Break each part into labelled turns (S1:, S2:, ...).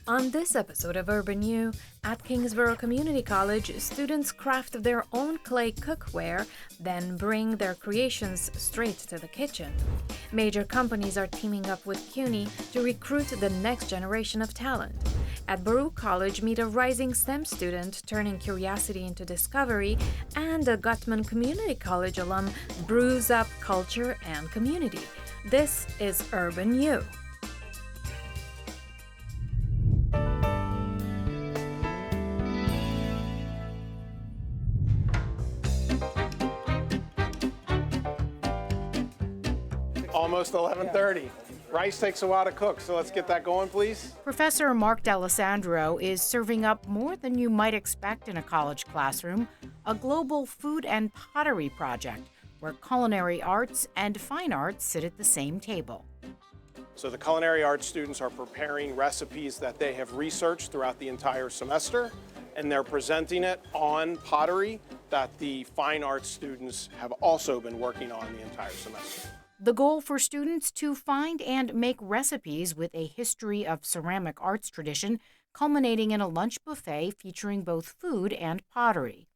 S1: On this episode of Urban U, at Kingsborough Community College, students craft their own clay cookware, then bring their creations straight to the kitchen. Major companies are teaming up with CUNY to recruit the next generation of talent. At Baruch College, meet a rising STEM student turning curiosity into discovery, and a Guttman Community College alum brews up culture and community. This is Urban U.
S2: Almost 11:30. Rice takes a while to cook, so let's get that going, please.
S3: Professor Mark D'Alessandro is serving up more than you might expect in a college classroom, a global food and pottery project where culinary arts and fine arts sit at the same table.
S2: So the culinary arts students are preparing recipes that they have researched throughout the entire semester, and they're presenting it on pottery that the fine arts students have also been working on the entire semester.
S3: The goal for students to find and make recipes with a history of ceramic arts tradition, culminating in a lunch buffet featuring both food and pottery.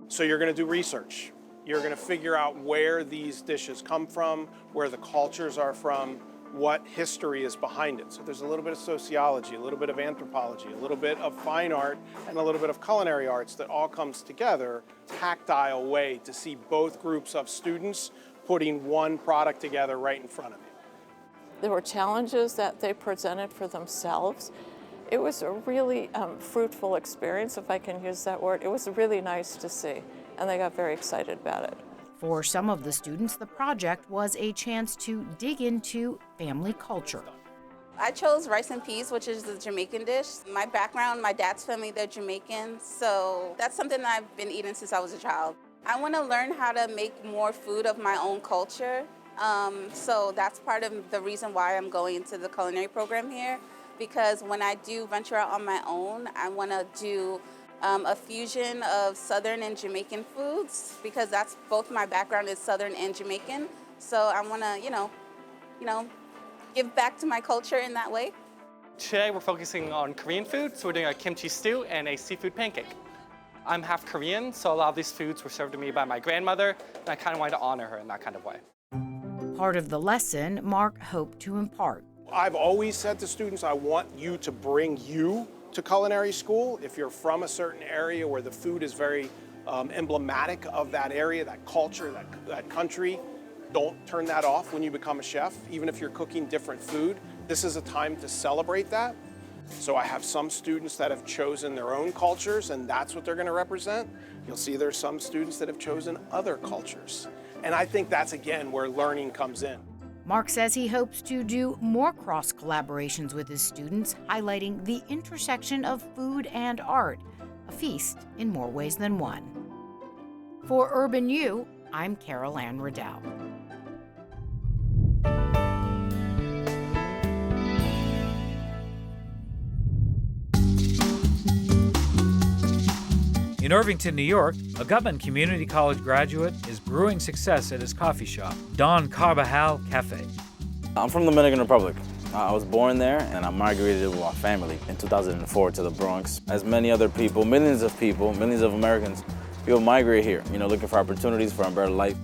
S2: So you're going to do research. You're going to figure out where these dishes come from, where the cultures are from, what history is behind it. So there's a little bit of sociology, a little bit of anthropology, a little bit of fine art, and a little bit of culinary arts that all comes together, tactile way to see both groups of students putting one product together right in front of you.
S4: There were challenges that they presented for themselves. It was a really fruitful experience, if I can use that word. It was really nice to see, and they got very excited about it.
S3: For some of the students, the project was a chance to dig into family culture.
S5: I chose rice and peas, which is the Jamaican dish. My background, my dad's family, they're Jamaican, so that's something that I've been eating since I was a child. I want to learn how to make more food of my own culture, so that's part of the reason why I'm going into the culinary program here, because when I do venture out on my own, I want to do a fusion of Southern and Jamaican foods, because that's both my background is Southern and Jamaican. So I want to, give back to my culture in that way.
S6: Today we're focusing on Korean food, so we're doing a kimchi stew and a seafood pancake. I'm half Korean, so a lot of these foods were served to me by my grandmother, and I kind of wanted to honor her in that kind of way.
S3: Part of the lesson Mark hoped to impart.
S2: I've always said to students, I want you to bring you to culinary school. If you're from a certain area where the food is very emblematic of that area, that culture, that country, don't turn that off when you become a chef, even if you're cooking different food. This is a time to celebrate that. So I have some students that have chosen their own cultures, and that's what they're going to represent. You'll see there's some students that have chosen other cultures. And I think that's, again, where learning comes in.
S3: Mark says he hopes to do more cross-collaborations with his students, highlighting the intersection of food and art, a feast in more ways than one. For Urban U, I'm Carol Ann Riddell.
S7: In Irvington, New York, a Guttman Community College graduate is brewing success at his coffee shop, Don Carvajal Cafe.
S8: I'm from the Dominican Republic. I was born there, and I migrated with my family in 2004 to the Bronx. As many other people, millions of Americans, people migrate here, looking for opportunities for a better life.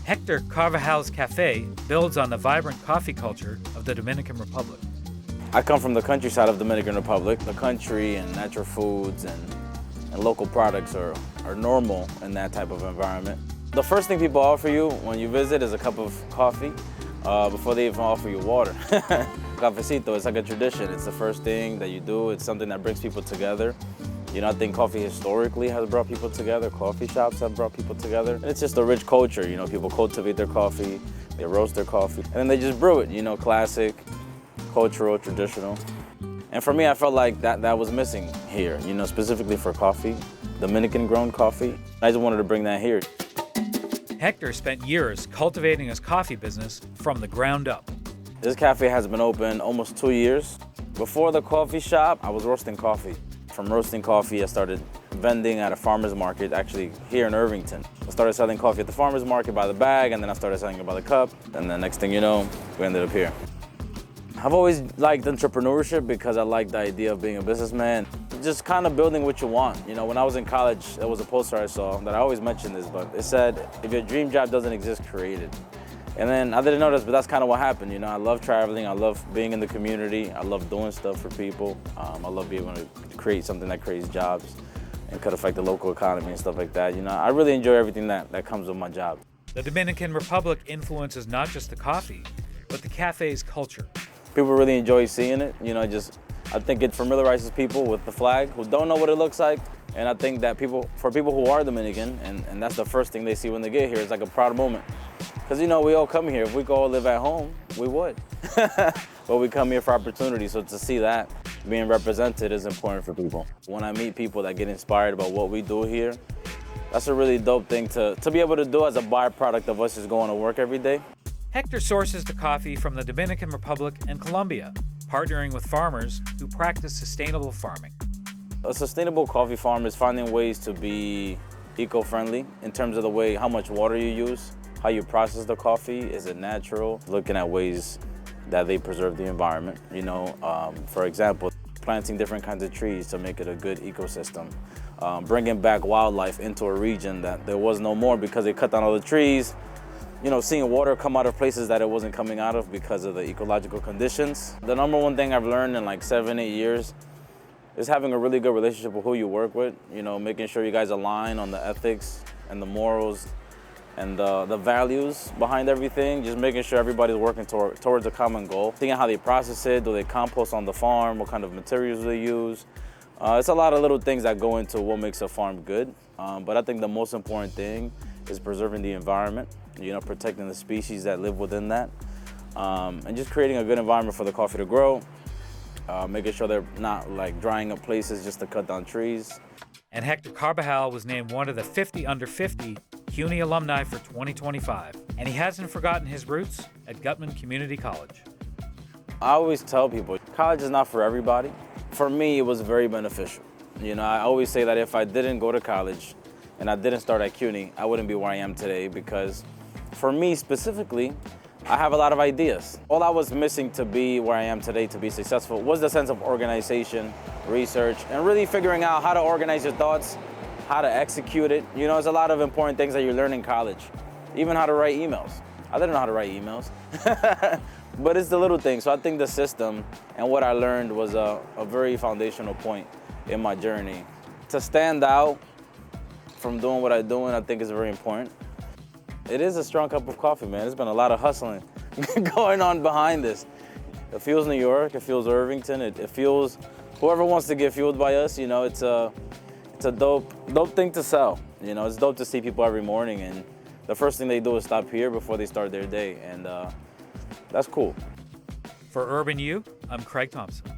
S7: Héctor Carvajal's Cafe builds on the vibrant coffee culture of the Dominican Republic.
S8: I come from the countryside of the Dominican Republic. The country and natural foods and local products are normal in that type of environment. The first thing people offer you when you visit is a cup of coffee before they even offer you water. Cafecito, it's like a tradition. It's the first thing that you do. It's something that brings people together. I think coffee historically has brought people together. Coffee shops have brought people together. And it's just a rich culture. People cultivate their coffee, they roast their coffee, and then they just brew it, classic, cultural, traditional. And for me, I felt like that was missing here, specifically for coffee, Dominican-grown coffee. I just wanted to bring that here.
S7: Héctor spent years cultivating his coffee business from the ground up.
S8: This cafe has been open almost 2 years. Before the coffee shop, I was roasting coffee. From roasting coffee, I started vending at a farmer's market, actually here in Irvington. I started selling coffee at the farmer's market by the bag, and then I started selling it by the cup. And the next thing you know, we ended up here. I've always liked entrepreneurship because I like the idea of being a businessman. Just kind of building what you want. You know, when I was in college, there was a poster I saw that I always mention this, but it said, if your dream job doesn't exist, create it. And then I didn't know this, but that's kind of what happened. You know, I love traveling, I love being in the community, I love doing stuff for people. I love being able to create something that creates jobs and could affect the local economy and stuff like that. You know, I really enjoy everything that comes with my job.
S7: The Dominican Republic influences not just the coffee, but the cafe's culture.
S8: People really enjoy seeing it. You know, I think it familiarizes people with the flag who don't know what it looks like. And I think that for people who are Dominican, and that's the first thing they see when they get here, it's like a proud moment. Because, you know, we all come here. If we could all live at home, we would. But we come here for opportunity, so to see that being represented is important for people. When I meet people that get inspired about what we do here, that's a really dope thing to be able to do as a byproduct of us just going to work every day.
S7: Héctor sources the coffee from the Dominican Republic and Colombia, partnering with farmers who practice sustainable farming.
S8: A sustainable coffee farm is finding ways to be eco-friendly in terms of the way, how much water you use, how you process the coffee, is it natural, looking at ways that they preserve the environment. You know, for example, planting different kinds of trees to make it a good ecosystem, bringing back wildlife into a region that there was no more because they cut down all the trees. You know, seeing water come out of places that it wasn't coming out of because of the ecological conditions. The number one thing I've learned in like 7-8 years is having a really good relationship with who you work with. You know, making sure you guys align on the ethics and the morals and the values behind everything. Just making sure everybody's working towards a common goal. Seeing how they process it, do they compost on the farm, what kind of materials they use. It's a lot of little things that go into what makes a farm good. But I think the most important thing is preserving the environment. You know, protecting the species that live within that, and just creating a good environment for the coffee to grow, making sure they're not like drying up places just to cut down trees.
S7: And Héctor Carvajal was named one of the 50 under 50 CUNY alumni for 2025, and he hasn't forgotten his roots at Guttman Community College.
S8: I always tell people, college is not for everybody. For me, it was very beneficial. You know, I always say that if I didn't go to college and I didn't start at CUNY, I wouldn't be where I am today because for me specifically, I have a lot of ideas. All I was missing to be where I am today, to be successful, was the sense of organization, research, and really figuring out how to organize your thoughts, how to execute it. You know, there's a lot of important things that you learn in college, even how to write emails. I didn't know how to write emails, but it's the little things. So I think the system and what I learned was a very foundational point in my journey. To stand out from doing what I'm doing, I think is very important. It is a strong cup of coffee, man. There's been a lot of hustling going on behind this. It feels New York, it feels Irvington, it feels whoever wants to get fueled by us. You know, it's a dope thing to sell. You know, it's dope to see people every morning, and the first thing they do is stop here before they start their day, and that's cool.
S7: For Urban U, I'm Craig Thompson.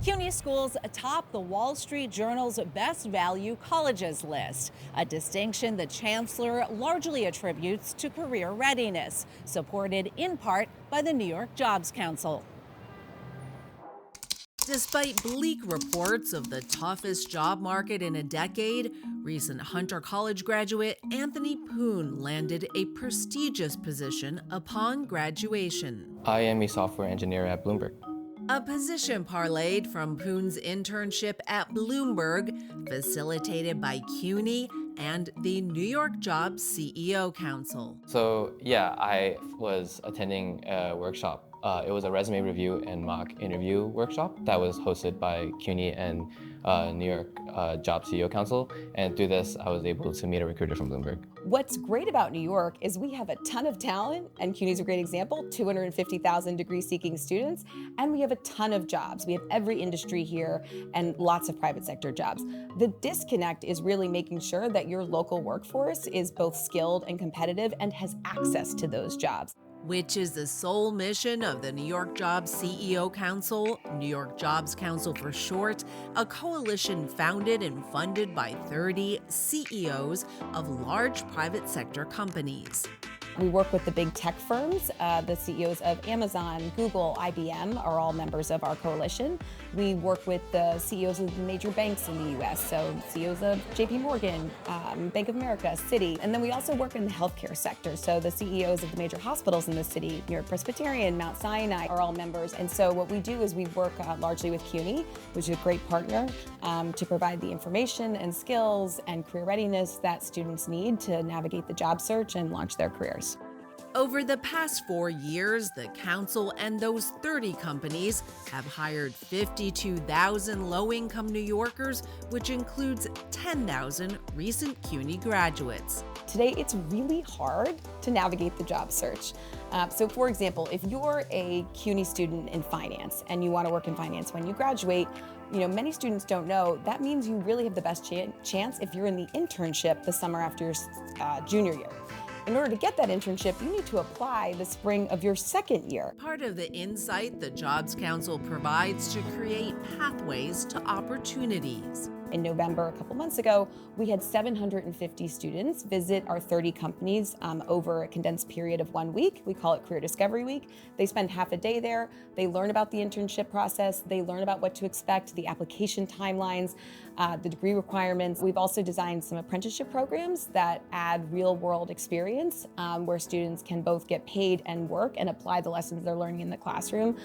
S9: CUNY schools atop the Wall Street Journal's Best Value Colleges list, a distinction the chancellor largely attributes to career readiness, supported in part by the New York Jobs Council. Despite bleak reports of the toughest job market in a decade, recent Hunter College graduate Anthony Poon landed a prestigious position upon graduation.
S10: I am a software engineer at Bloomberg.
S9: A position parlayed from Poon's internship at Bloomberg, facilitated by CUNY and the New York Jobs CEO Council.
S10: So yeah, I was attending a workshop It was a resume review and mock interview workshop that was hosted by CUNY and New York Job CEO Council. And through this, I was able to meet a recruiter from Bloomberg.
S11: What's great about New York is we have a ton of talent, and CUNY's a great example, 250,000 degree-seeking students, and we have a ton of jobs. We have every industry here and lots of private sector jobs. The disconnect is really making sure that your local workforce is both skilled and competitive and has access to those jobs.
S12: Which is the sole mission of the New York Jobs CEO Council, New York Jobs Council for short, a coalition founded and funded by 30 CEOs of large private sector companies.
S11: We work with the big tech firms. The CEOs of Amazon, Google, IBM are all members of our coalition. We work with the CEOs of the major banks in the US, so CEOs of JP Morgan, Bank of America, Citi. And then we also work in the healthcare sector. So the CEOs of the major hospitals in the city, New York Presbyterian, Mount Sinai, are all members. And so what we do is we work largely with CUNY, which is a great partner, to provide the information and skills and career readiness that students need to navigate the job search and launch their careers.
S12: Over the past 4 years, the council and those 30 companies have hired 52,000 low-income New Yorkers, which includes 10,000 recent CUNY graduates.
S11: Today, it's really hard to navigate the job search. So for example, if you're a CUNY student in finance and you want to work in finance when you graduate, many students don't know that means you really have the best chance if you're in the internship the summer after your junior year. In order to get that internship, you need to apply the spring of your second year.
S12: Part of the insight the Jobs Council provides to create pathways to opportunities.
S11: In November, a couple months ago, we had 750 students visit our 30 companies over a condensed period of 1 week. We call it Career Discovery Week. They spend half a day there. They learn about the internship process. They learn about what to expect, the application timelines, the degree requirements. We've also designed some apprenticeship programs that add real-world experience where students can both get paid and work and apply the lessons they're learning in the classroom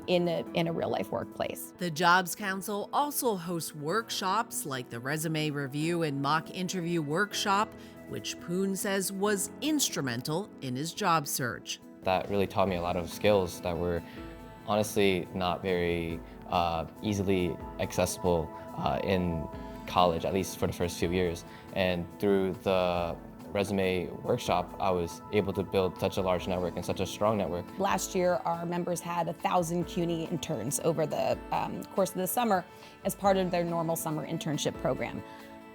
S11: in a real-life workplace.
S12: The Jobs Council also hosts workshops like the Resume Review and Mock Interview Workshop, which Poon says was instrumental in his job search.
S10: That really taught me a lot of skills that were honestly not very easily accessible in college, at least for the first few years. And through the resume workshop, I was able to build such a large network and such a strong network.
S11: Last year, our members had 1,000 CUNY interns over the course of the summer as part of their normal summer internship program.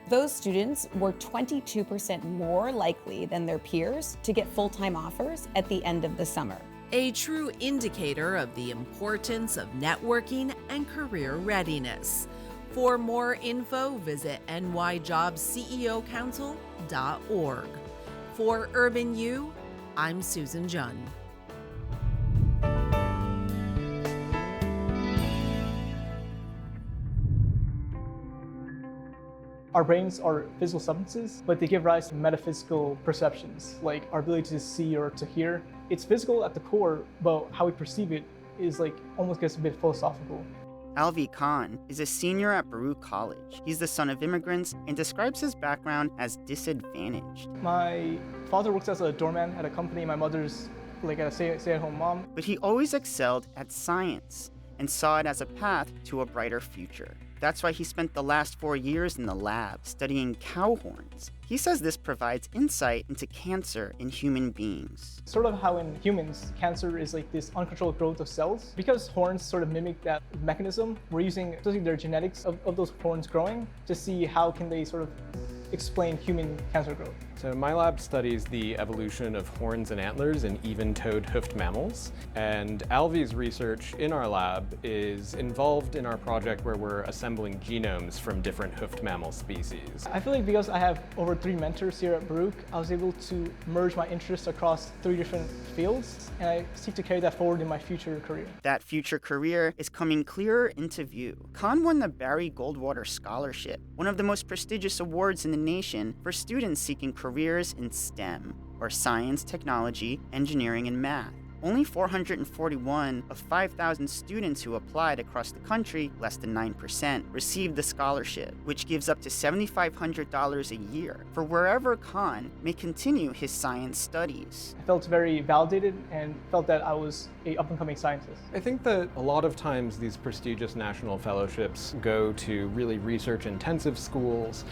S11: Those students were 22% more likely than their peers to get full-time offers at the end of the summer.
S12: A true indicator of the importance of networking and career readiness. For more info, visit nyjobsceocouncil.org. For Urban U, I'm Susan Junn.
S13: Our brains are physical substances, but they give rise to metaphysical perceptions, like our ability to see or to hear. It's physical at the core, but how we perceive it is almost gets a bit philosophical.
S14: Alvi is a senior at Baruch College. He's the son of immigrants and describes his background as disadvantaged.
S13: My father works as a doorman at a company. My mother's a stay-at-home mom.
S14: But he always excelled at science and saw it as a path to a brighter future. That's why he spent the last 4 years in the lab studying cow horns. He says this provides insight into cancer in human beings.
S13: Sort of how in humans, cancer is this uncontrolled growth of cells. Because horns sort of mimic that mechanism, we're using their genetics of those horns growing to see how can they sort of explain human cancer growth.
S15: So my lab studies the evolution of horns and antlers in even-toed hoofed mammals. And Alvi's research in our lab is involved in our project where we're assembling genomes from different hoofed mammal species.
S13: I feel like because I have over 3 mentors here at Baruch, I was able to merge my interests across 3 different fields, and I seek to carry that forward in my future career.
S14: That future career is coming clearer into view. Khan won the Barry Goldwater Scholarship, one of the most prestigious awards in the nation for students seeking careers in STEM, or science, technology, engineering, and math. only 441 of 5,000 students who applied across the country, less than 9%, received the scholarship, which gives up to $7,500 a year for wherever Khan may continue his science studies.
S13: I felt very validated and felt that I was an up-and-coming scientist.
S15: I think that a lot of times these prestigious national fellowships go to really research-intensive schools,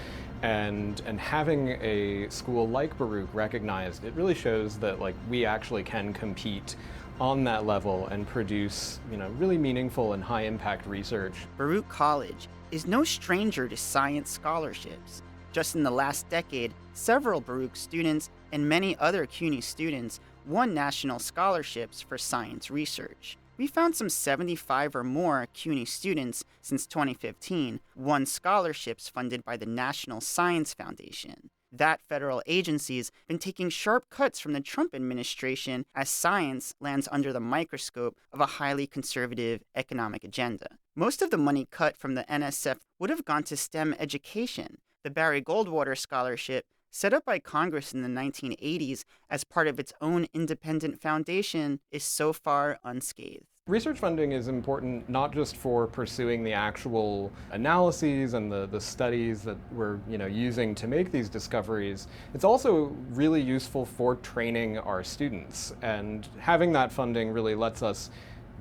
S15: and having a school like Baruch recognized, it really shows that we actually can compete on that level and produce really meaningful and high-impact research.
S14: Baruch College is no stranger to science scholarships. Just in the last decade, several Baruch students and many other CUNY students won national scholarships for science research. We found some 75 or more CUNY students since 2015 won scholarships funded by the National Science Foundation. That federal agency's been taking sharp cuts from the Trump administration as science lands under the microscope of a highly conservative economic agenda. Most of the money cut from the NSF would have gone to STEM education. The Barry Goldwater Scholarship, set up by Congress in the 1980s as part of its own independent foundation, is so far unscathed.
S15: Research funding is important not just for pursuing the actual analyses and the studies that we're using to make these discoveries. It's also really useful for training our students, and having that funding really lets us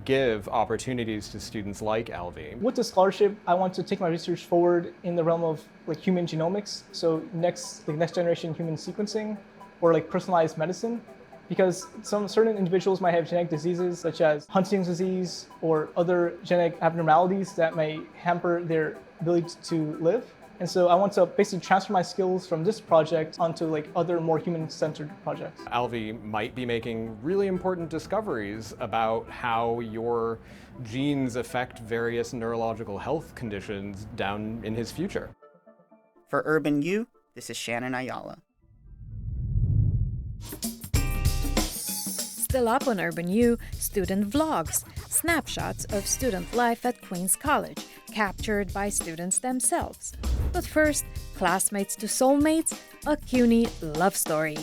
S15: give opportunities to students like Alvi.
S13: With the scholarship, I want to take my research forward in the realm of human genomics, so next generation human sequencing, or personalized medicine, because some certain individuals might have genetic diseases such as Huntington's disease or other genetic abnormalities that may hamper their ability to live. And so I want to basically transfer my skills from this project onto other more human-centered projects.
S15: Alvi might be making really important discoveries about how your genes affect various neurological health conditions down in his future.
S14: For Urban U, this is Shannon Ayala.
S1: Still up on Urban U, student vlogs, snapshots of student life at Queen's College, captured by students themselves. But first, classmates to soulmates, a CUNY love story.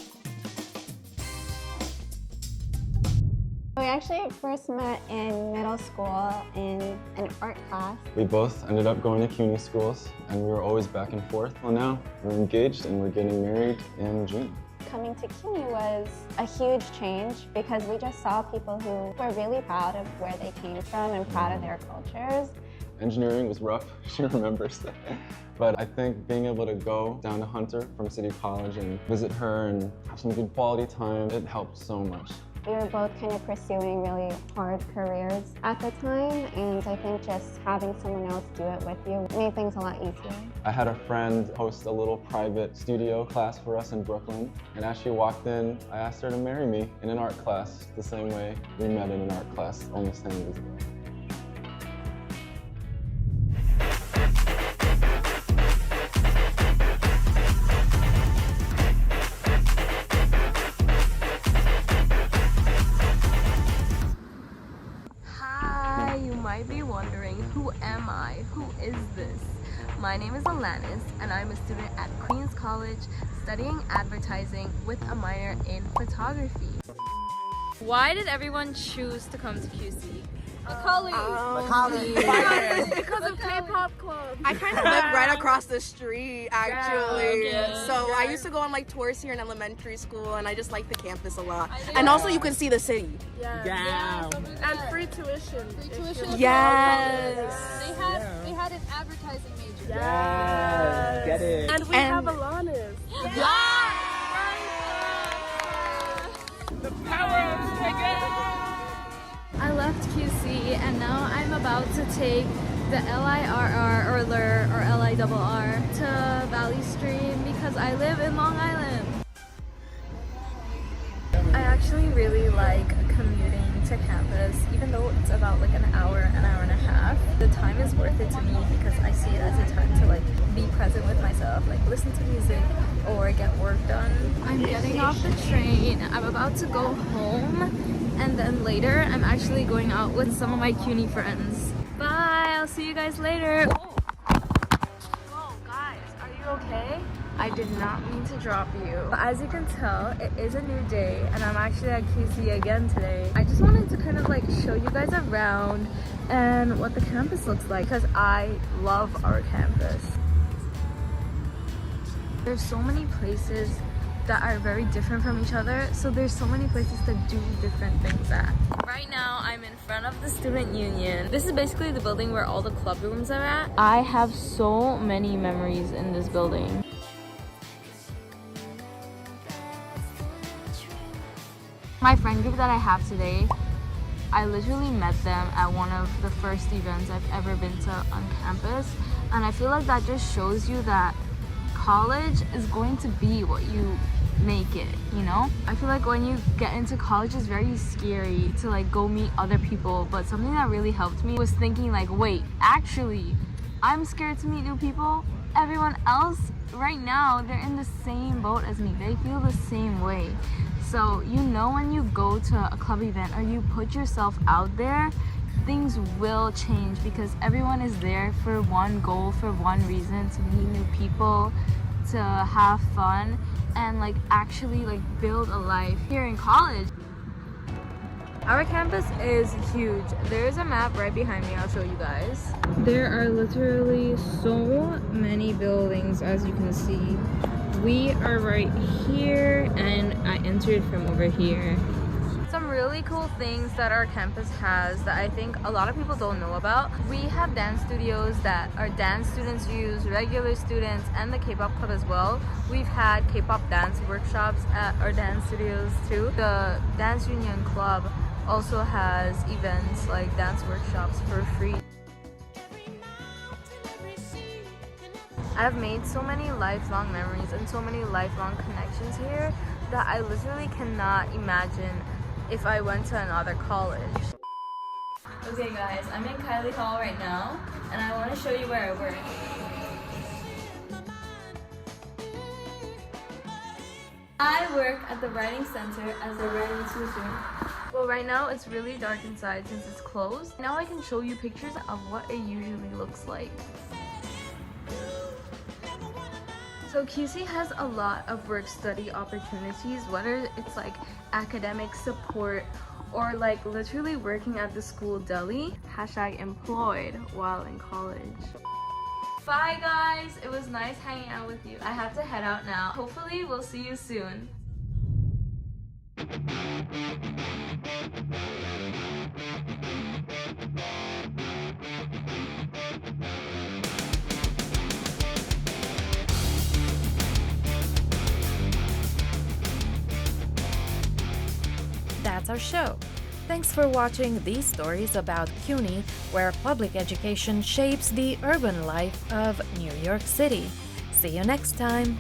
S16: We actually first met in middle school in an art class.
S17: We both ended up going to CUNY schools, and we were always back and forth. Well, now we're engaged and we're getting married in June.
S16: Coming to CUNY was a huge change because we just saw people who were really proud of where they came from and proud of their cultures.
S17: Engineering was rough, she remembers that. But I think being able to go down to Hunter from City College and visit her and have some good quality time, it helped so much.
S16: We were both kind of pursuing really hard careers at the time, and I think just having someone else do it with you made things a lot easier.
S17: I had a friend host a little private studio class for us in Brooklyn, and as she walked in, I asked her to marry me in an art class, the same way we met in an art class almost 10 years ago.
S18: Be wondering, who am I? Who is this? My name is Janice, and I'm a student at Queen's College studying advertising with a minor in photography.
S19: Why did everyone choose to come to QC?
S18: Macaulay.
S19: Because of K-pop club.
S20: I kind of live right across the street, actually.
S19: Yeah.
S20: So I used to go on tours here in elementary school, and I just like the campus a lot. And also, you can see the city.
S19: Yeah. And free tuition.
S20: Yes.
S18: They had an advertising major.
S13: Yes. Get it.
S19: And we have Alanis.
S18: The power of
S19: I left QC and now I'm about to take the LIRR or LIR or LIRR to Valley Stream because I live in Long Island. I actually really like commuting to campus, even though it's about an hour and a half. The time is worth it to me because I see it as a time to be present with myself, listen to music or get work done. I'm getting off the train. I'm about to go home. And then later, I'm actually going out with some of my CUNY friends. Bye, I'll see you guys later. Whoa, guys, are you okay? I did not mean to drop you. As you can tell, it is a new day and I'm actually at QC again today. I just wanted to kind of like show you guys around and what the campus looks like because I love our campus. There's so many places that are very different from each other, so there's so many places to do different things at. Right now I'm in front of the student union. This is basically the building where all the club rooms are at. I have so many memories in this building. My friend group that I have today, I literally met them at one of the first events I've ever been to on campus, and I feel like that just shows you that college is going to be what you make it, you know? I feel like when you get into college, it's very scary to like go meet other people, but something that really helped me was thinking like, wait, actually, I'm scared to meet new people. Everyone else right now, they're in the same boat as me. They feel the same way. So you know when you go to a club event or you put yourself out there, things will change because everyone is there for one goal, for one reason, to meet new people, to have fun, and like actually like build a life here in college. Our campus is huge. There is a map right behind me. I'll show you guys. There are literally so many buildings, as you can see. We are right here and I entered from over here. Some really cool things that our campus has that I think a lot of people don't know about. We have dance studios that our dance students use, regular students, and the K-pop club as well. We've had K-pop dance workshops at our dance studios too. The dance union club also has events like dance workshops for free. I've made so many lifelong memories and so many lifelong connections here that I literally cannot imagine if I went to another college. Okay guys, I'm in Kylie Hall right now and I want to show you where I work. I work at the Writing Center as a writing tutor. Well, right now it's really dark inside since it's closed. Now I can show you pictures of what it usually looks like. So QC has a lot of work-study opportunities, whether it's like academic support or like literally working at the school deli, #employed while in college. Bye guys, it was nice hanging out with you. I have to head out now. Hopefully we'll see you soon.
S1: That's our show. Thanks for watching these stories about CUNY, where public education shapes the urban life of New York City. See you next time.